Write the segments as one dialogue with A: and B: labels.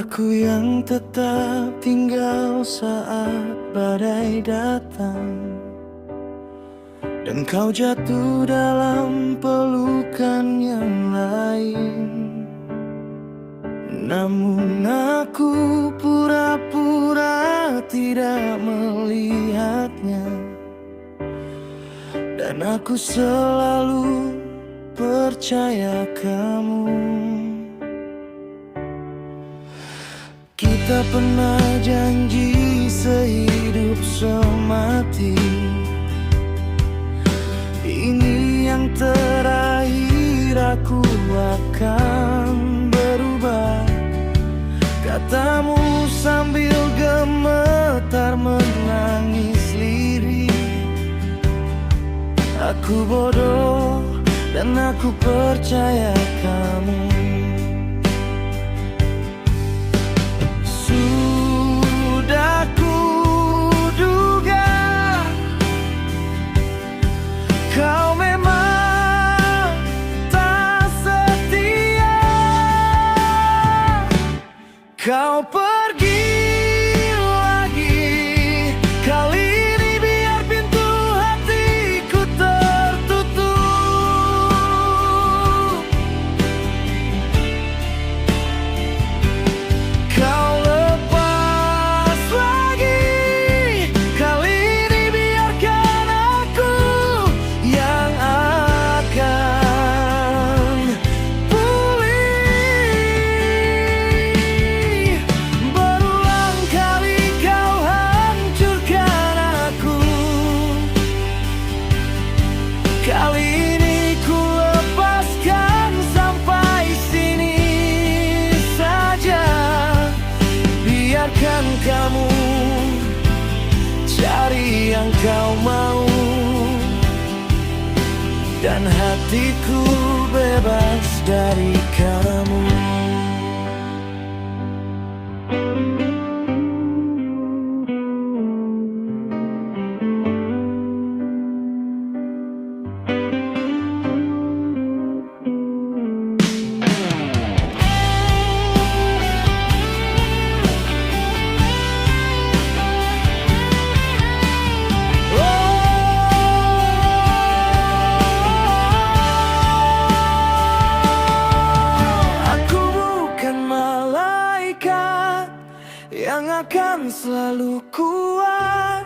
A: Aku yang tetap tinggal saat badai datang, dan kau jatuh dalam pelukan yang lain. Namun aku pura-pura tidak melihatnya, dan aku selalu percaya kamu. Kita pernah janji sehidup semati, ini yang terakhir, aku akan berubah, katamu sambil gemetar menangis lirih. Aku bodoh dan aku percaya kamu. Sudah kuduga kau memang tak setia. Kau pergi lagi, kali ini biar pintu hatiku tertutup. Kau lepas lagi, kali ini biarkan aku yang akan pulih. Berulang kali kau hancurkan aku, kali ini ku lepaskan sampai sini saja. Biarkan kamu cari yang kau mau, dan hatiku bebas dari kamu. Yang akan selalu kuat,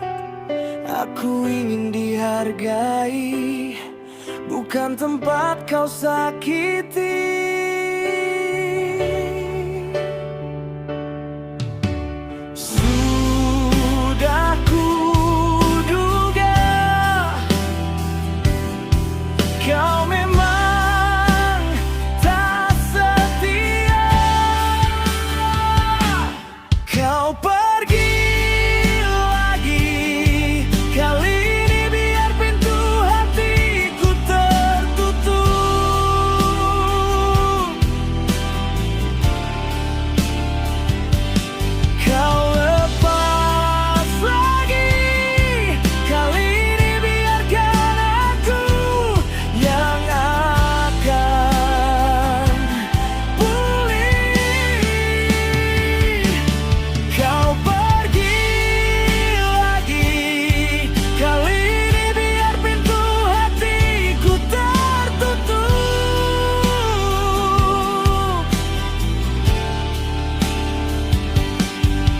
A: aku ingin dihargai, bukan tempat kau sakiti. Sudah kuduga kau memang tak setia. Kau pergi lagi, kali ini biar pintu hatiku tertutup. Kau lepas lagi, kali ini biarkan aku yang akan pulih. Kau pergi lagi, kali ini biar pintu hatiku tertutup.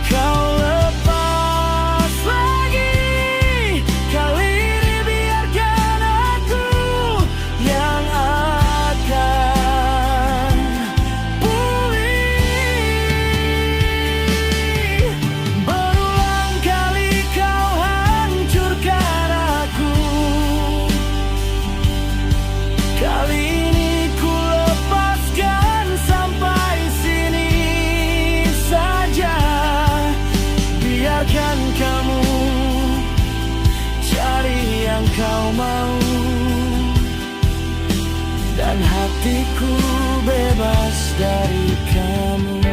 A: Kau lepas lagi, kali ini biarkan aku yang akan pulih. Berulang kali kau hancurkan aku, kali ini ku lepaskan sampai sini saja. Biarkan kamu cari yang kau mau, dan hatiku bebas dari kamu.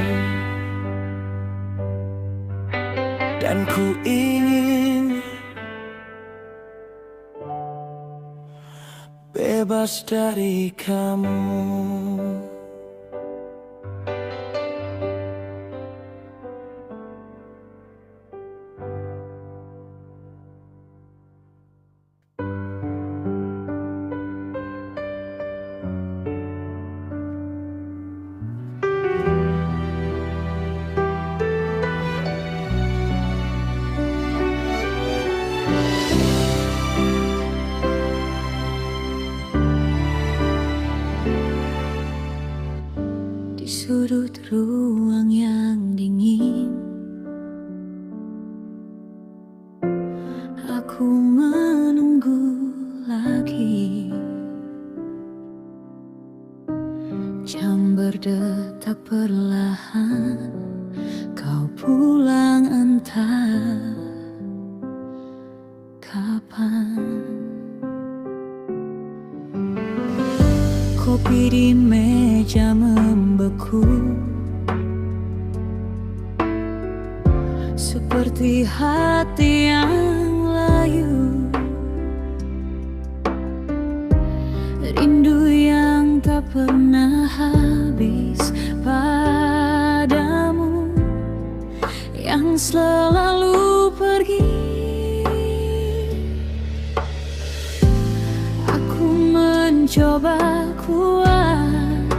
A: Dan ku ingin bebas dari kamu.
B: sudut ruang yang dingin, aku menunggu lagi. Jam berdetak perlahan, kau pulang entah kapan. Kopi di meja membeku, seperti hati yang layu. Rindu yang tak pernah habis padamu, yang selalu pergi. Aku mencoba kuat,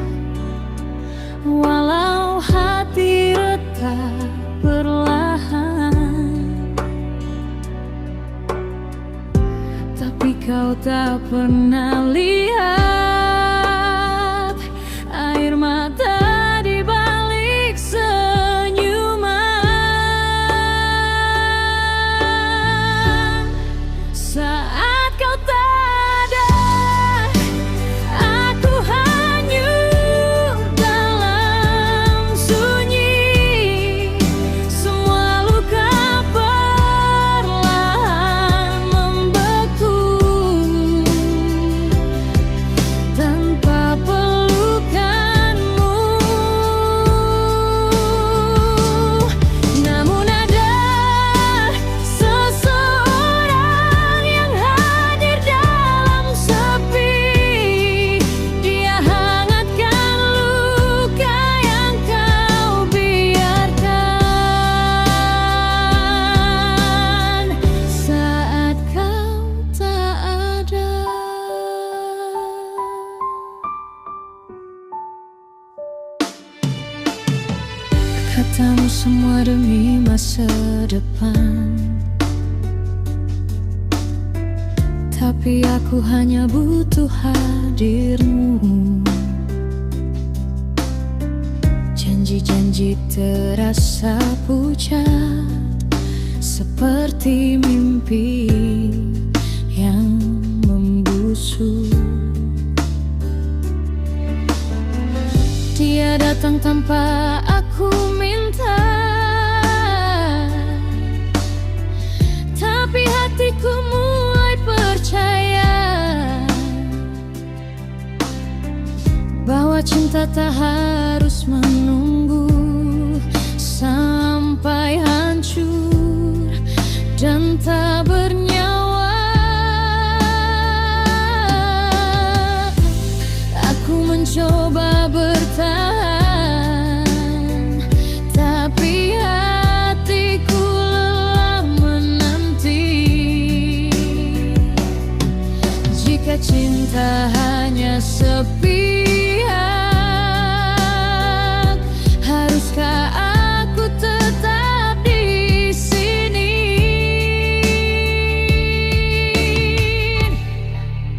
B: walau hati retak perlahan. Tapi kau tak pernah lihat air mata di balik senyuman. Saat kau tak ada, aku hanyut dalam sunyi. Semua luka perlahan membeku tanpa pelukanmu. Namun ada seseorang yang hadir dalam sepi. Dia hangatkan luka yang kau biarkan saat kau tak ada. Katamu semua demi masa depan, tapi aku hanya butuh hadirmu. Janji-janji terasa pucat, seperti mimpi yang membusuk. Dia datang tanpa aku minta, tapi hatiku mulai percaya bahwa cinta tak harus menunggu sampai hancur dan tak bernyawa. Aku mencoba bertahan, tapi hatiku lelah menanti. Jika cinta hanya sepihak, haruskah aku tetap di sini?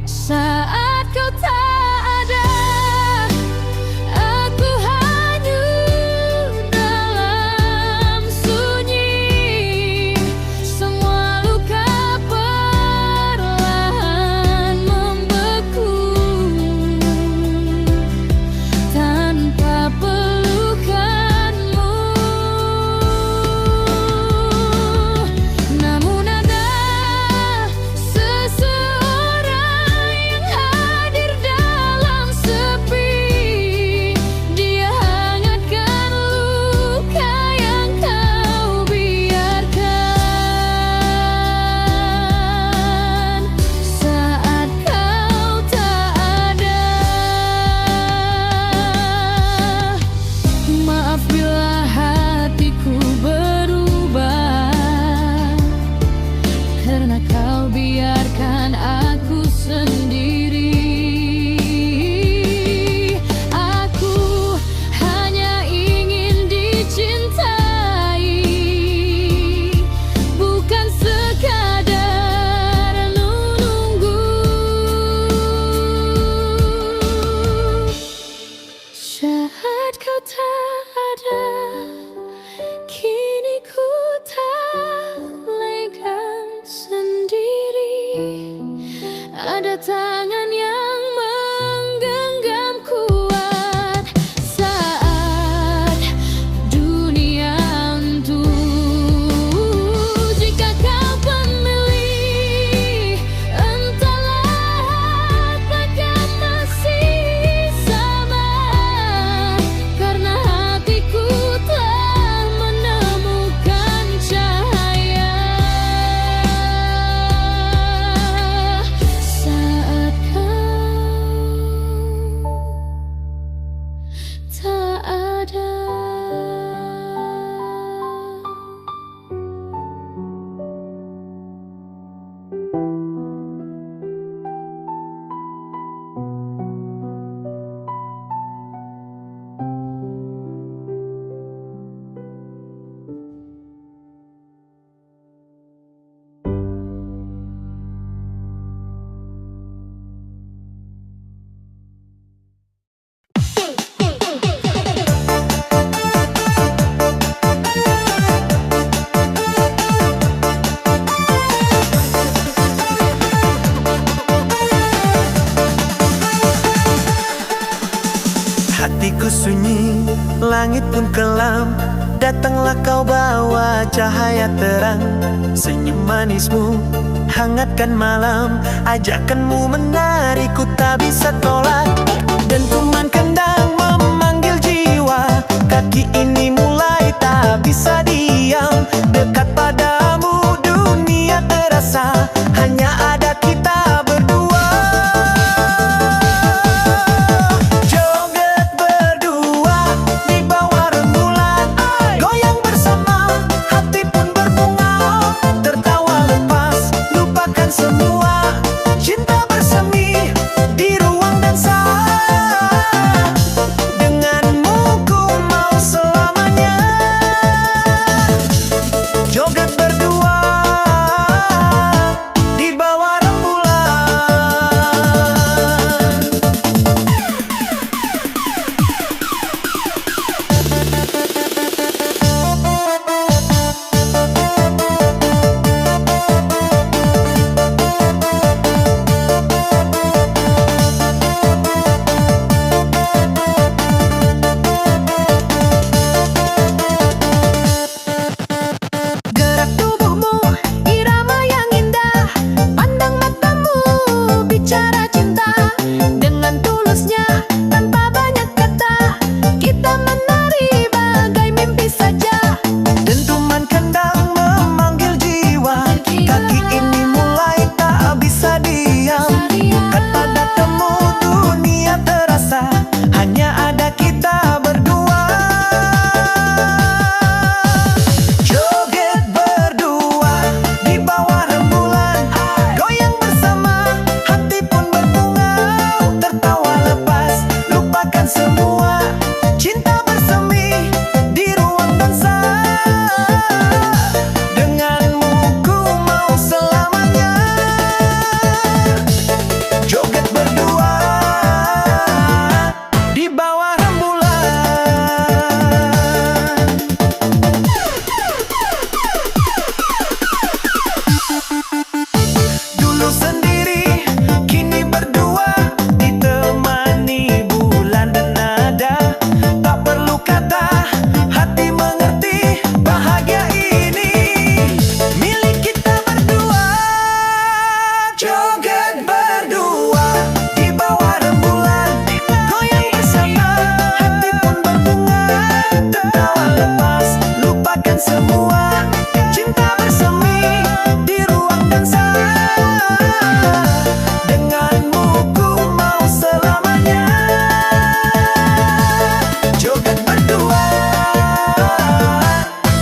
B: Saat kau tak ada, aku hanyut dalam sunyi. Semua luka perlahan membeku
A: Hatiku sunyi, langit pun kelam. Datanglah kau bawa cahaya terang. Senyum manismu hangatkan malam. Ajakanmu menari ku tak bisa tolak. Dentuman kendang memanggil jiwa. Kaki ini mulai tak bisa diam. Dekat padamu dunia terasa. Hanya ada kita berdua. Joget berdua di bawah rembulan. Goyang bersama, hati pun berbunga. Tertawa lepas, lupakan semua. Cinta bersemi di ruang dansa. Denganmu ku mau selamanya. Joget berdua di bawah rembulan. Gerak tubuhmu, irama yang indah. Pandang matamu, bicara cinta. Dengan tulusnya, tanpa banyak kata. Kita menari bagai mimpi saja. Dentuman kendang memanggil jiwa. Kaki ini mulai tak bisa diam. Dekat pada temu dunia terasa. Hanya ada kita berdua. Joget berdua di bawah rembulan. Goyang bersama, hati pun berbunga. Tertawa lepas, lupakan semua. Cinta bersemi di ruang dansa. Denganmu ku mau selamanya. Joget berdua di bawah rembulan. Dulu sendiri, kini berdua. Ditemani bulan dan nada. Tak perlu kata, hati mengerti. Bahagia ini milik kita berdua. Joget berdua di bawah rembulan. Goyang bersama, hati pun berbunga. Tertawa lepas, lupakan semua. Cinta bersemi di ruang dansa. Denganmu ku mau selamanya. Joget berdua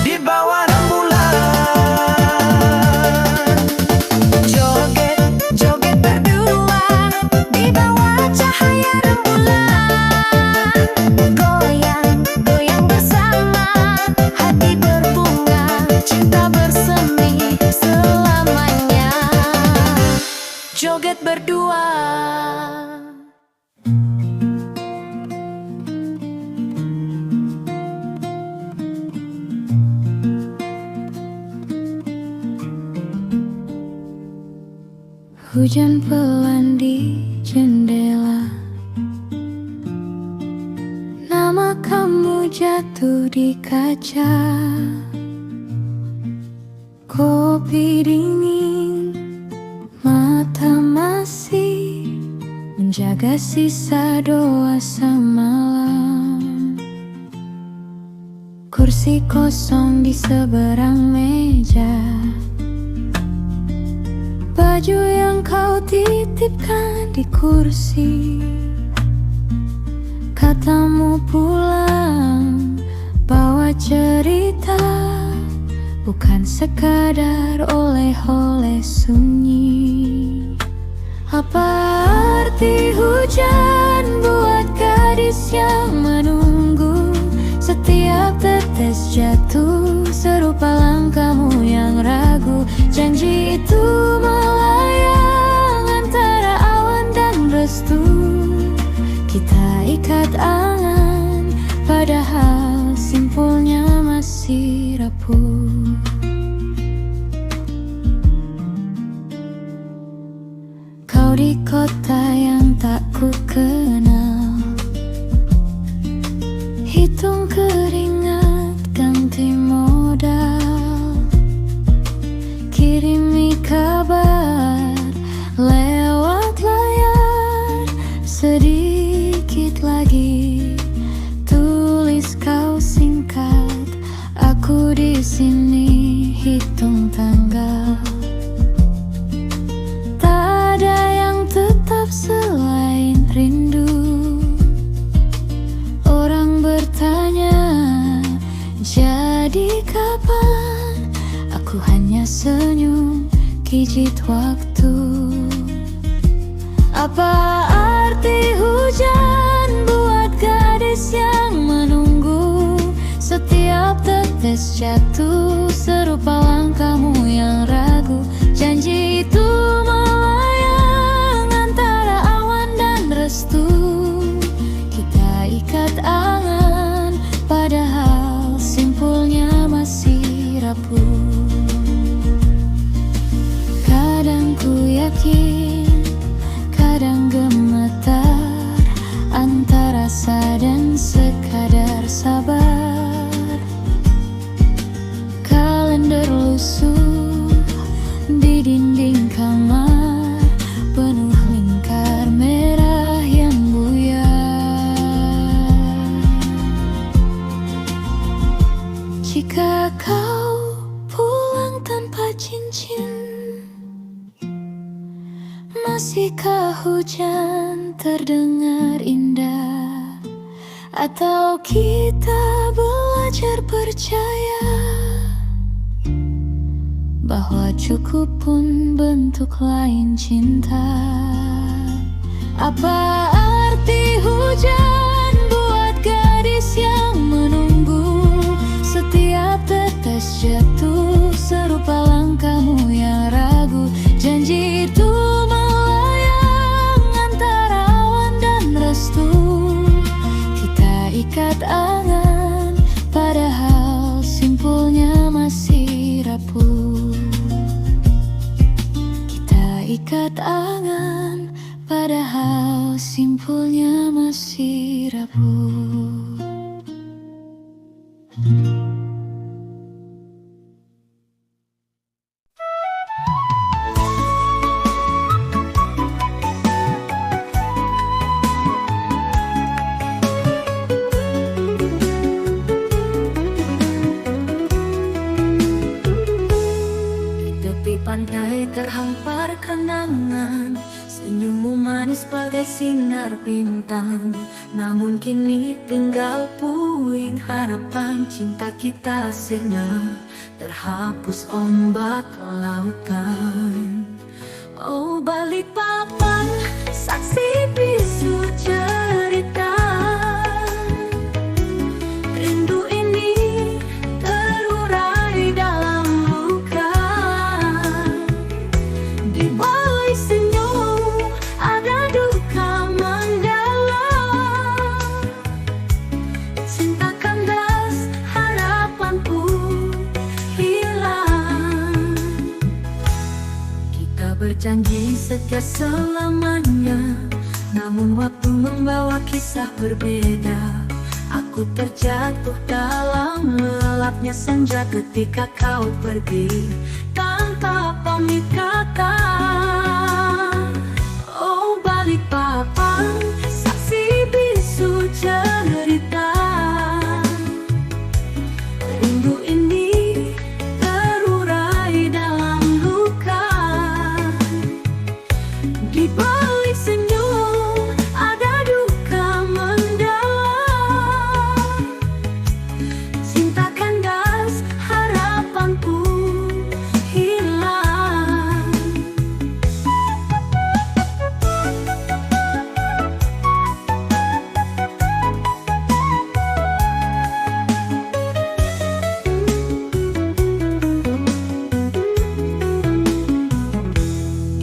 A: di bawah rembulan. Joget, joget berdua di bawah cahaya rembulan. Goyang, goyang bersama, hati berbunga. Cinta bersemi selamanya. Joget berdua. Hujan pelan di jendela. Nama kamu jatuh di kaca. Kopi dingin, mata masih menjaga sisa doa semalam. Kursi kosong di seberang meja. Baju yang kau titipkan di kursi. Katamu pulang, bawa cerita. Bukan sekadar oleh-oleh sunyi. Apa arti hujan buat gadis yang menunggu? Setiap tetes jatuh serupa langkahmu yang ragu. Janji itu melayang antara awan dan restu. Kita ikat angan, padahal simpulnya masih rapuh. Kau di kota yang tak ku kenal.
B: Hitung keringat ganti modal, kirimi kabar lewat layar. Sedikit lagi tulis kau singkat, aku di sini hitung tanggal. Tak ada yang tetap selain rindu. Orang bertanya, jadi kapan? Aku hanya senyum, gigit waktu. Apa arti hujan buat gadis yang menunggu? Setiap tetes jatuh serupa langkahmu yang ragu. Janji itu melayang antara awan dan restu. Kita ikat angan, padahal simpulnya masih rapuh. Kadang ku yakin, kadang gemetar, antara rasa dan sekadar sabar. Kalender lusuh di dinding kamar, penuh lingkar merah yang buyar. Jika kau pulang tanpa cincin, masihkah hujan terdengar indah? Atau kita belajar percaya bahwa cukup pun bentuk lain cinta? Apa arti hujan buat gadis yang menunggu? Setiap tetes jatuh serupa langkahmu yang ragu. Janji itu ikat angan, padahal simpulnya masih rapuh. Kita ikat angan, padahal simpulnya masih rapuh.
C: Pantai terhampar kenangan, senyummu manis bagai sinar bintang. Namun kini tinggal puing harapan, cinta kita sirna terhapus ombak lautan. Oh Balikpapan, saksi bisu cerita. Rindu ini terurai dalam luka. Di balik senyum ada duka mendalam. Cinta kandas, harapan pun hilang. Kita berjanji setia selamanya, namun waktu membawa kisah berbeda. Aku terjatuh dalam lelapnya senja ketika kau pergi tanpa pamit kata. Oh Balikpapan, saksi bisu cerita. Rindu ini terurai dalam luka. Di balik senyum ada duka mendalam. Cinta kandas, harapan pun hilang.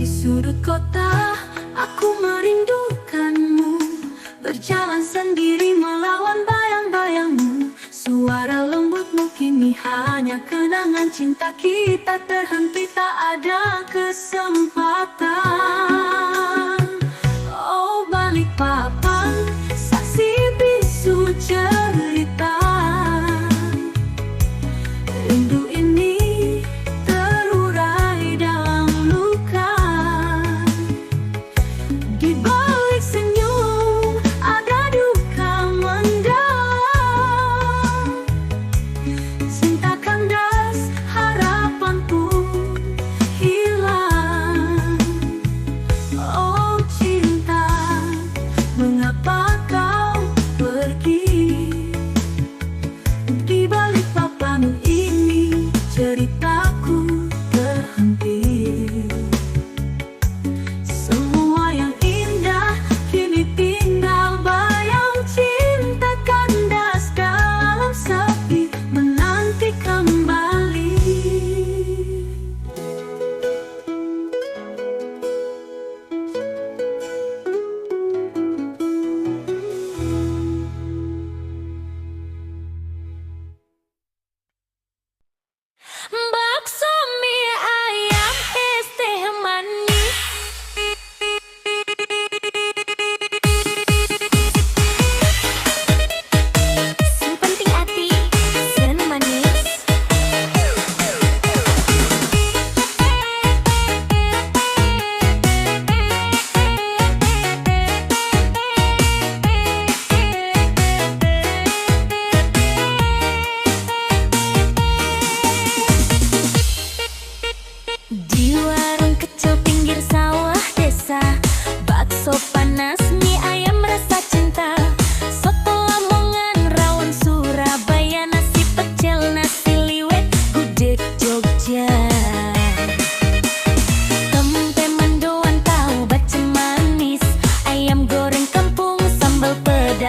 C: Di sudut kota aku merindukanmu, berjalan sendiri melawan bayang-bayangmu. Suara lembutmu kini hanya kenangan, cinta kita terhenti tak ada kesempatan. Oh Balikpapan, saksi bisu cerita.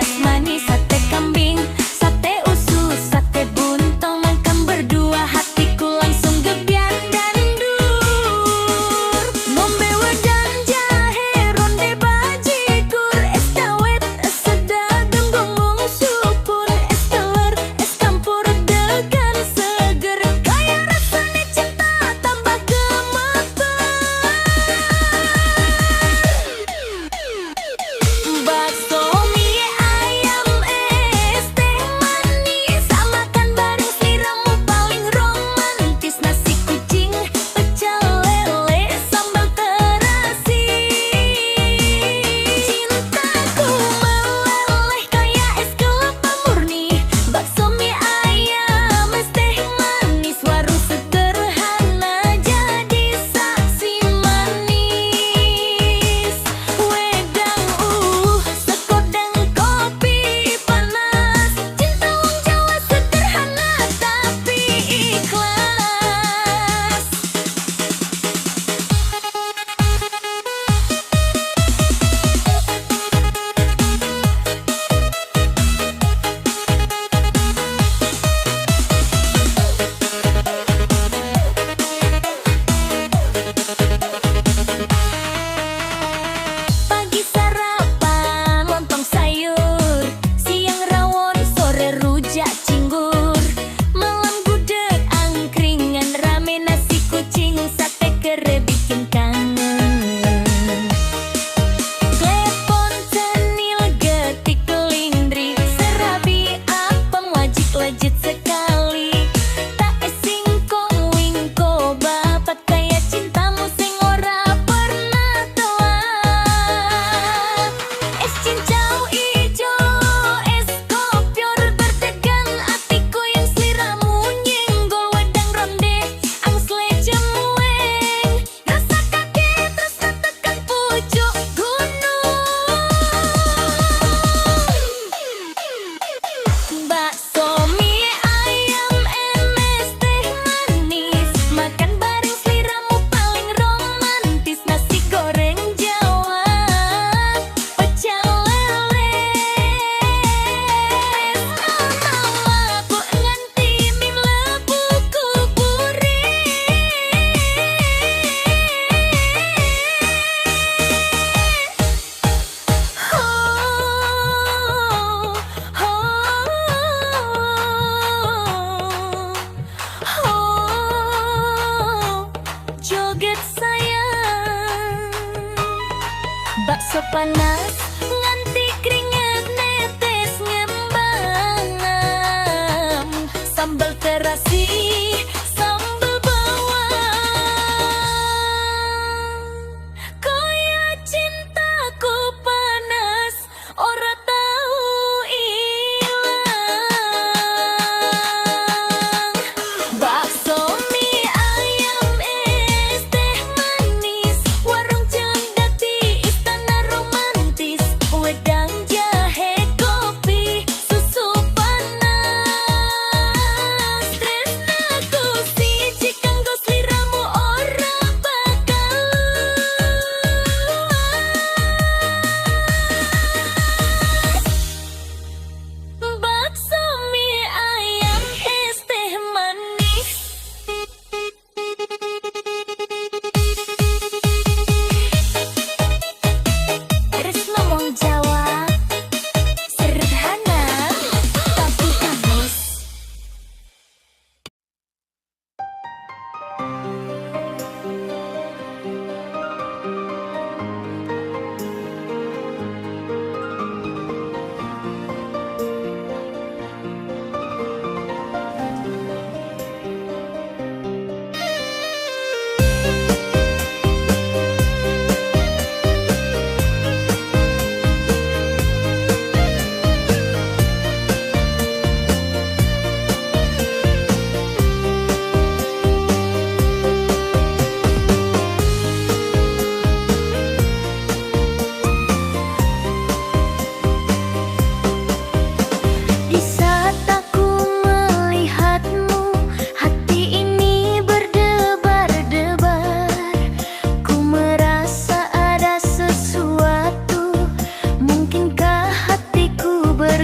C: pedas manis, sate kambing, sate usus, sate buntong. Makan berdua hatiku langsung gebiar dan dur. Ngombe wedang jahe, ronde bajigur, es dawet, es sedadem, gonggong supur, es telur, es campur degan seger. Kaya rasanya cinta tambah gemeter. Bakso mie ayam es teh manis, makan bareng seliramu paling romantis. Nasi kucing, pecel lele, sambal terasi. Cintaku meleleh kayak es kelapa murni. Bakso mie ayam es teh manis, warung sederhana jadi saksi manis. Wedang sekodang kopi panas, cinta wong Jawa sederhana tapi ikhlas. Pagi sarapan lontong sayur, siang rawon, sore rujak cingur, malam gudeg angkringan, rame nasi kucing, sate kere bikin kangen. Klepon, cenil, getik, kelindri, serabi, apem, wajik, legit sekali. Tak singkong, wingko, babat kayak cintamu sing ora pernah telat. Es cincau ijo, es kopior berdegan, atiku yang seliramu nyenggol. Wedang ronde, angsle jemueng, rasa kaki terus tekan pucuk gunung. Bakso mie ayam es teh manis, makan bareng seliramu paling romantis. Nasi goreng Jawa, pecel lele, mamaku nganti mim lebu kuburi. Joget sayang, bakso panas nganti keringat netes ngembang, sambal terasi, sambal bawang. Kaya cintaku panas, ora tahu ilang. Bakso mie ayam es teh manis, warung jam dadi istana romantis.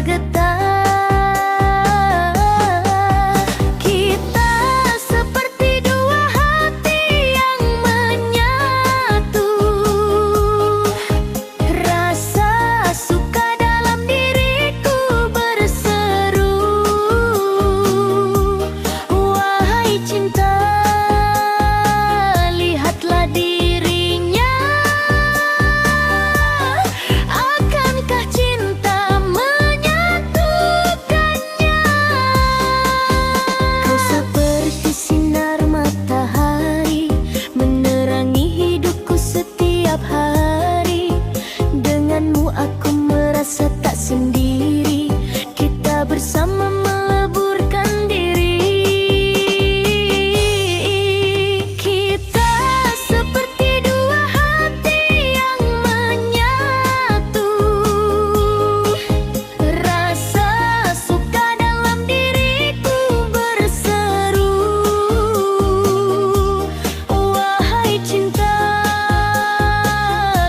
C: bergetar. Kita seperti dua hati yang menyatu. Rasa suka dalam diriku berseru. Wahai cinta, lihatlah dirinya. Akankah cinta menyatukannya? Kau seperti sinar matahari, menerangi hidupku setiap hari. Denganmu aku merasa tak sendiri. Kita bersama meleburkan diri. Kita seperti dua hati yang menyatu. Rasa suka dalam diriku berseru. Wahai cinta,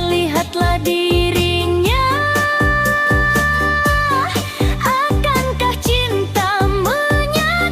C: lihatlah dirinya. Akankah cinta menyatukannya?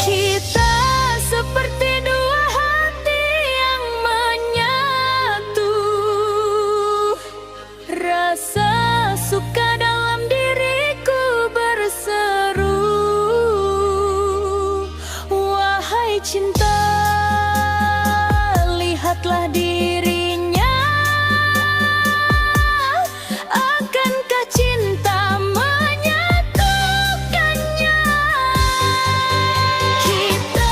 C: Kita seperti dua hati yang menyatu. Rasa suka dalam diriku berseru. Wahai cinta, lihatlah dirinya. Akankah cinta menyatukannya? Kita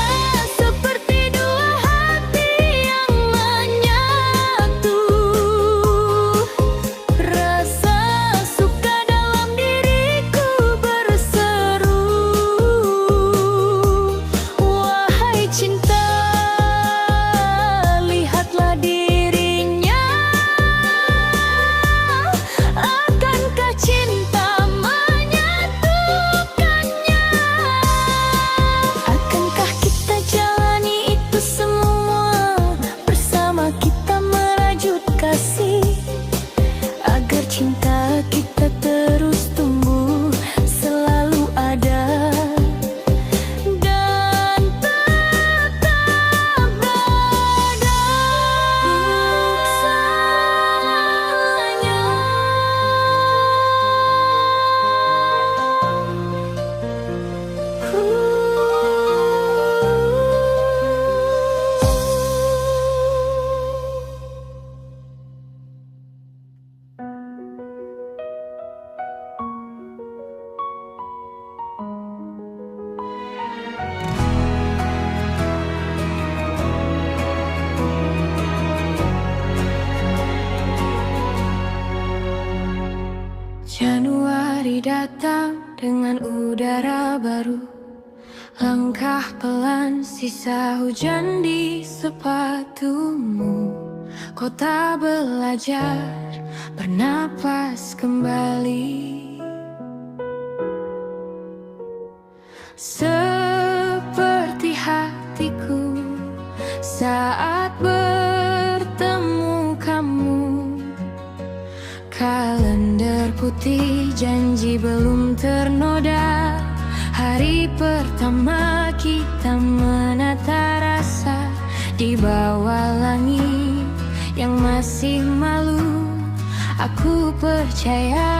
C: seperti dua hati yang menyatu. Rasa suka dalam diriku berseru. Wahai cinta, lihatlah dirinya. Akankah cinta menyatukannya? Akankah kita jalani itu semua bersama, kita merajut kasih agar cinta kita terus tumbuh, selalu ada dan tetap berada Januari datang dengan udara baru. Langkah pelan, sisa hujan di sepatumu. Kota belajar bernapas kembali. Seperti hatiku saat bertemu kamu. Kalender putih, janji belum ternoda. Hari pertama kita menata rasa di bawah langit yang masih malu. Aku percaya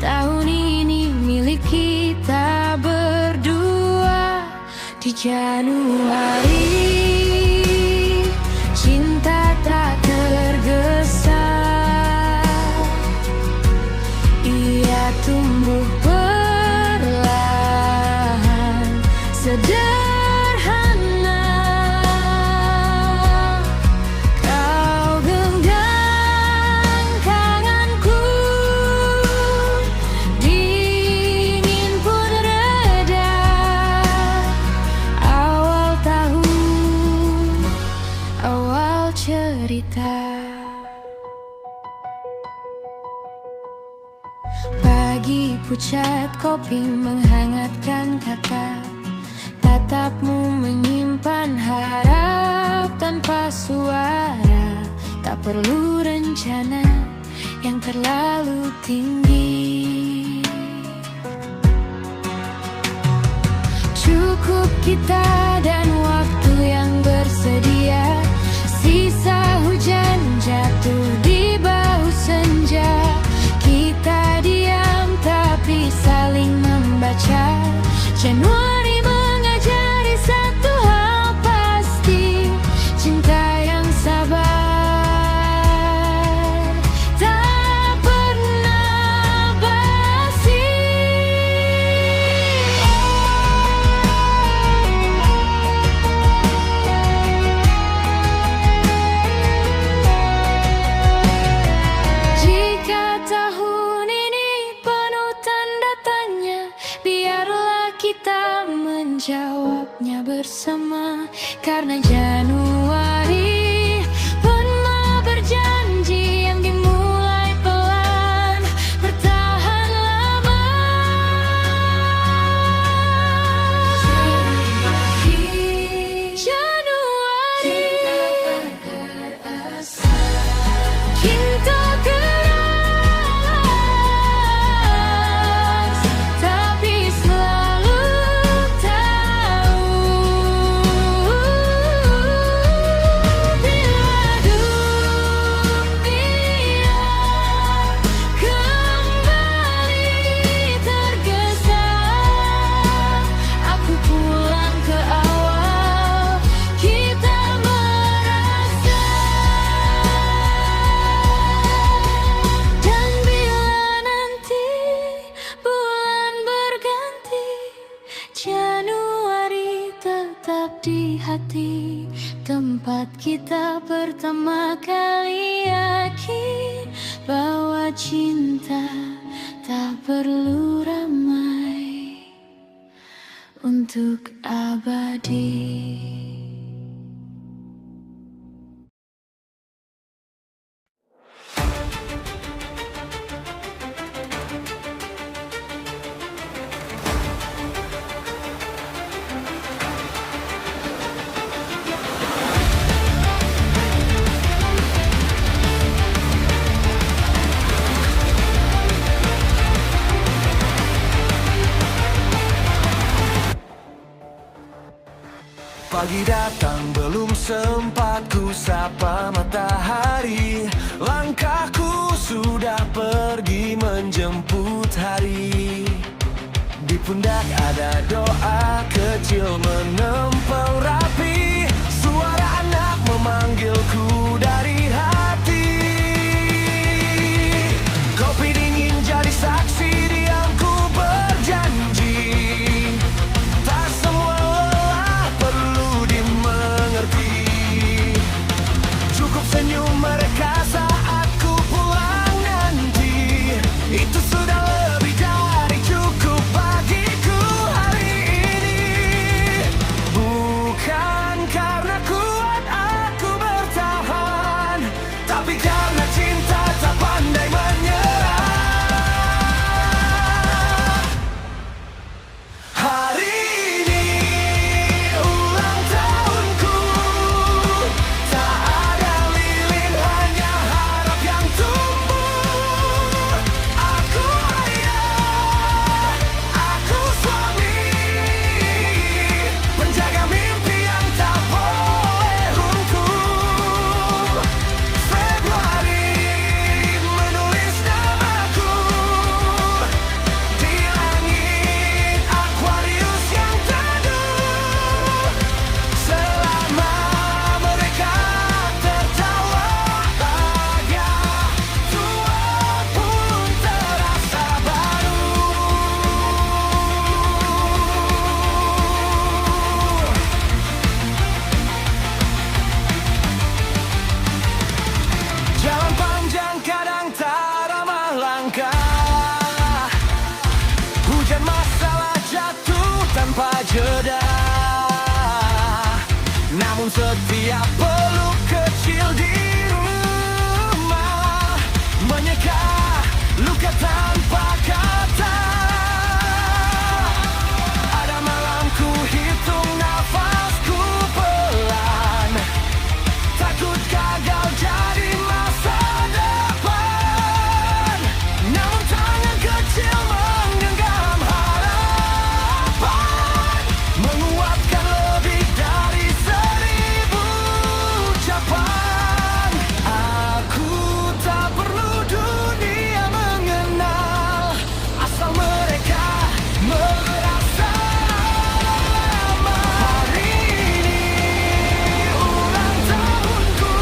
C: tahun ini milik kita berdua. Di Januari cinta tak tergesa.
B: tumbuh perlahan, sederhana. Kau genggam tanganku, dingin pun reda. Awal tahun, awal cerita. Pagi pucat kopi menghangatkan kata, tatapmu menyimpan harap tanpa suara. Tak perlu rencana yang terlalu tinggi, cukup kita dan waktu yang bersedia. Sisa hujan jatuh di bahu senja, kita diam tapi saling membaca. Januari mengajari satu hal pasti, cinta yang sabar tak pernah basi. Jika tahun ini penuh tanda tanya, biarlah kita menjawabnya bersama. Karena Januari penuh berjanji yang dimulai pelan, bertahan lama. Januari cinta keras, tapi selalu tahu bila dunia kembali tergesa. Aku pulang ke awal, kita merasa. Dan bila nanti bulan berganti, Januari tetap di hati, tempat kita pertama kali yakin bahwa cinta tak perlu ramai untuk abadi.
A: Pagi datang belum sempat ku sapa matahari, langkahku sudah pergi menjemput hari. Di pundak ada doa kecil menempel rapi, suara anak memanggilku dari hati. Kopi dingin jadi saksi diamku berjanji, tak semua lelah perlu dimengerti. Cukup senyum mereka saat ku pulang nanti, itu sudah lebih dari cukup bagiku hari ini. Bukan karena kuat aku bertahan, melangkah. Hujan masalah jatuh tanpa jeda, namun setiap peluk kecil di rumah menyeka luka tanpa kata. Ada malam ku hitung nafasku pelan, takut gagal jadi masa depan. Namun tangan kecil menggenggam harapan, menguatkan lebih dari 1000 ucapan. Aku tak perlu dunia mengenal, asal mereka merasa lama. Hari ini ulang tahunku,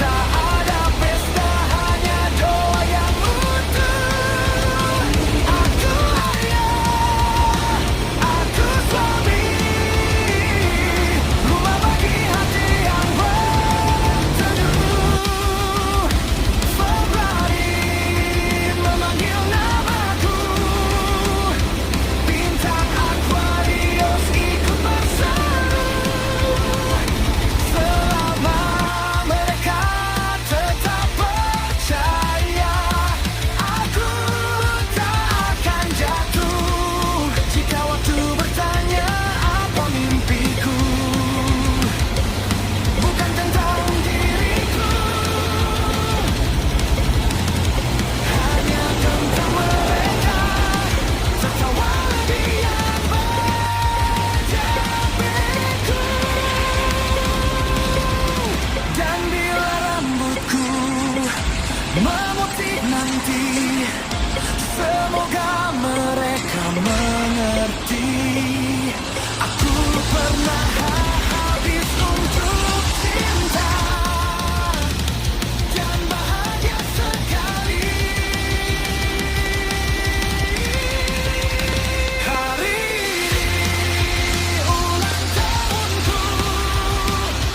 A: tak ada pesta, hanya doa yang utuh. Aku ayah, aku suami, rumah bagi hati yang berteduh. Februari memanggil namaku, bintang Aquarius ikut berseru. Selama mereka tetap percaya, aku tak akan jatuh. Jika waktu bertanya apa mimpiku, bukan tentang diriku, hanya tentang mereka. Tertawa dia menjampiku. Dan bila rambutku memutih nanti, semoga mereka mengerti. Aku pernah habis untuk cinta dan bahagia sekali. Hari ini ulang tahunku,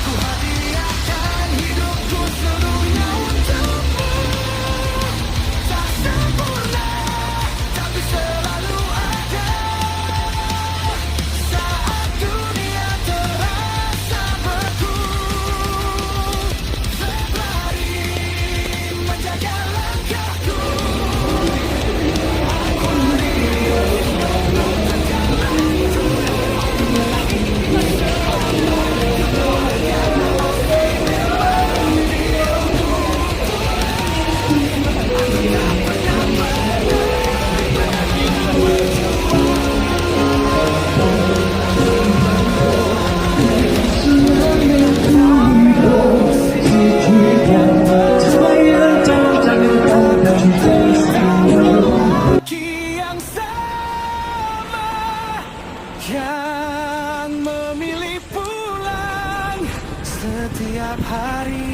A: ku hadiahkan hidupku seluruhnya untukmu. Tak sempurna, tapi selalu ada saat dunia terasa beku. Februari menjaga langkahku. Yang sama, yang memilih pulang setiap hari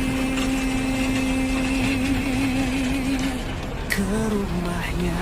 A: ke rumahnya.